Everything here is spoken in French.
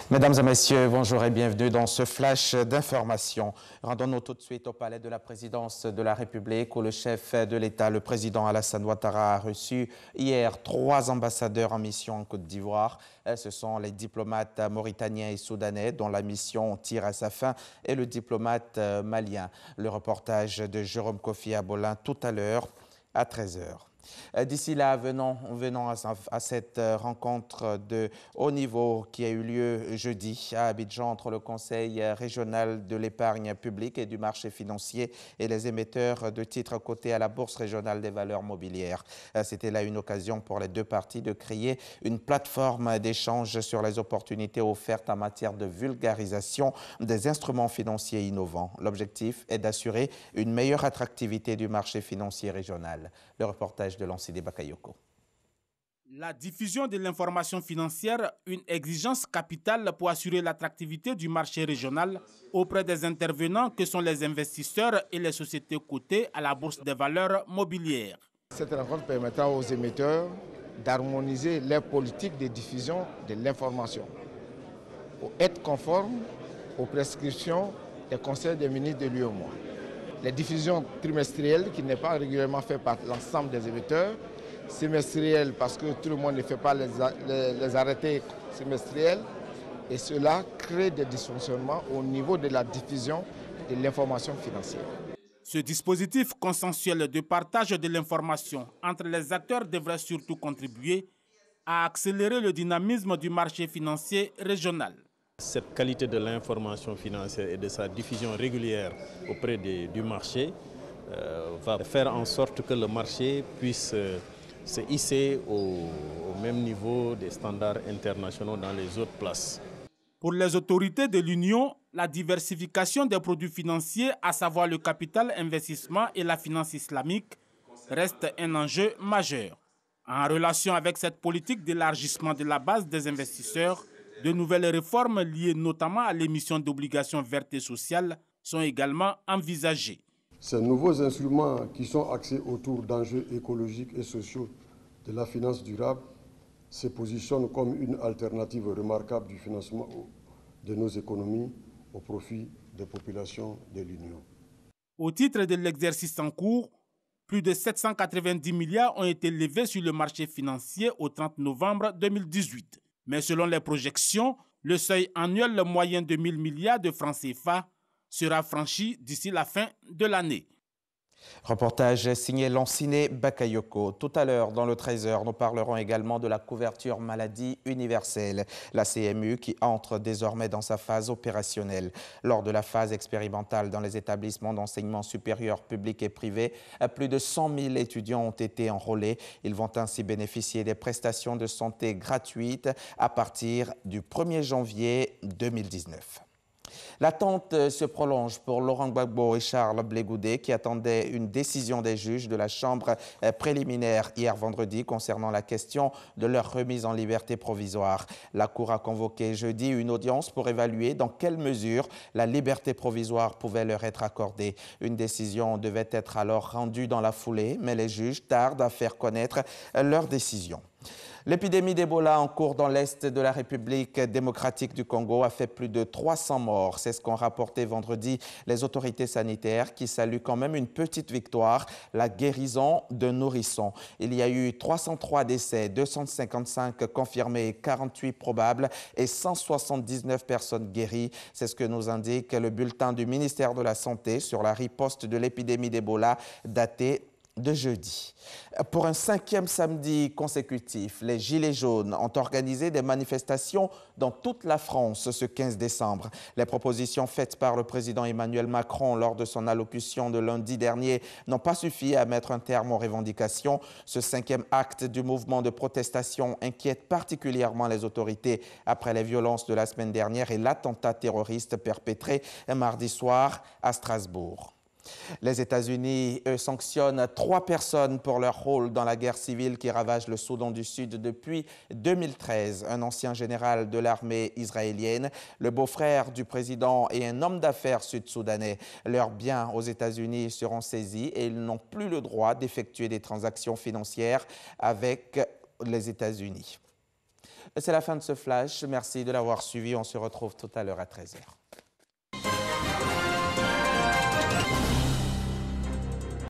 Mesdames et messieurs, bonjour et bienvenue dans ce flash d'information. Rendons-nous tout de suite au palais de la présidence de la République où le chef de l'État, le président Alassane Ouattara, a reçu hier 3 ambassadeurs en mission en Côte d'Ivoire. Ce sont les diplomates mauritaniens et soudanais dont la mission tire à sa fin et le diplomate malien. Le reportage de Jérôme Kofi Abolin tout à l'heure à 13 h. D'ici là, venons à cette rencontre de haut niveau qui a eu lieu jeudi à Abidjan entre le Conseil régional de l'épargne publique et du marché financier et les émetteurs de titres cotés à la Bourse régionale des valeurs mobilières. C'était là une occasion pour les deux parties de créer une plateforme d'échange sur les opportunités offertes en matière de vulgarisation des instruments financiers innovants. L'objectif est d'assurer une meilleure attractivité du marché financier régional. Le reportage de Lanside Bakayoko. La diffusion de l'information financière, une exigence capitale pour assurer l'attractivité du marché régional auprès des intervenants que sont les investisseurs et les sociétés cotées à la Bourse des valeurs mobilières. Cette rencontre permettra aux émetteurs d'harmoniser leur politique de diffusion de l'information pour être conforme aux prescriptions des conseils des ministres de l'UEMOA. Les diffusions trimestrielles qui n'est pas régulièrement fait par l'ensemble des émetteurs, semestrielles parce que tout le monde ne fait pas les arrêtés semestriels et cela crée des dysfonctionnements au niveau de la diffusion de l'information financière. Ce dispositif consensuel de partage de l'information entre les acteurs devrait surtout contribuer à accélérer le dynamisme du marché financier régional. Cette qualité de l'information financière et de sa diffusion régulière auprès du marché va faire en sorte que le marché puisse se hisser au même niveau des standards internationaux dans les autres places. Pour les autorités de l'Union, la diversification des produits financiers, à savoir le capital investissement et la finance islamique, reste un enjeu majeur. En relation avec cette politique d'élargissement de la base des investisseurs, de nouvelles réformes liées notamment à l'émission d'obligations vertes et sociales sont également envisagées. Ces nouveaux instruments qui sont axés autour d'enjeux écologiques et sociaux de la finance durable se positionnent comme une alternative remarquable du financement de nos économies au profit des populations de l'Union. Au titre de l'exercice en cours, plus de 790 milliards ont été levés sur le marché financier au 30 novembre 2018. Mais selon les projections, le seuil annuel moyen de 1000 milliards de francs CFA sera franchi d'ici la fin de l'année. Reportage signé Lanside Bakayoko. Tout à l'heure, dans le 13 h, nous parlerons également de la couverture maladie universelle, la CMU, qui entre désormais dans sa phase opérationnelle. Lors de la phase expérimentale dans les établissements d'enseignement supérieur public et privé, plus de 100 000 étudiants ont été enrôlés. Ils vont ainsi bénéficier des prestations de santé gratuites à partir du 1er janvier 2019. L'attente se prolonge pour Laurent Gbagbo et Charles Blé Goudé qui attendaient une décision des juges de la Chambre préliminaire hier vendredi concernant la question de leur remise en liberté provisoire. La Cour a convoqué jeudi une audience pour évaluer dans quelle mesure la liberté provisoire pouvait leur être accordée. Une décision devait être alors rendue dans la foulée, mais les juges tardent à faire connaître leur décision. L'épidémie d'Ebola en cours dans l'est de la République démocratique du Congo a fait plus de 300 morts. C'est ce qu'ont rapporté vendredi les autorités sanitaires qui saluent quand même une petite victoire, la guérison de nourrissons. Il y a eu 303 décès, 255 confirmés, 48 probables et 179 personnes guéries. C'est ce que nous indique le bulletin du ministère de la Santé sur la riposte de l'épidémie d'Ebola daté de jeudi. Pour un 5e samedi consécutif, les Gilets jaunes ont organisé des manifestations dans toute la France ce 15 décembre. Les propositions faites par le président Emmanuel Macron lors de son allocution de lundi dernier n'ont pas suffi à mettre un terme aux revendications. Ce 5e acte du mouvement de protestation inquiète particulièrement les autorités après les violences de la semaine dernière et l'attentat terroriste perpétré mardi soir à Strasbourg. Les États-Unis, eux, sanctionnent 3 personnes pour leur rôle dans la guerre civile qui ravage le Soudan du Sud depuis 2013. Un ancien général de l'armée israélienne, le beau-frère du président et un homme d'affaires sud-soudanais. Leurs biens aux États-Unis seront saisis et ils n'ont plus le droit d'effectuer des transactions financières avec les États-Unis. C'est la fin de ce flash. Merci de l'avoir suivi. On se retrouve tout à l'heure à 13h.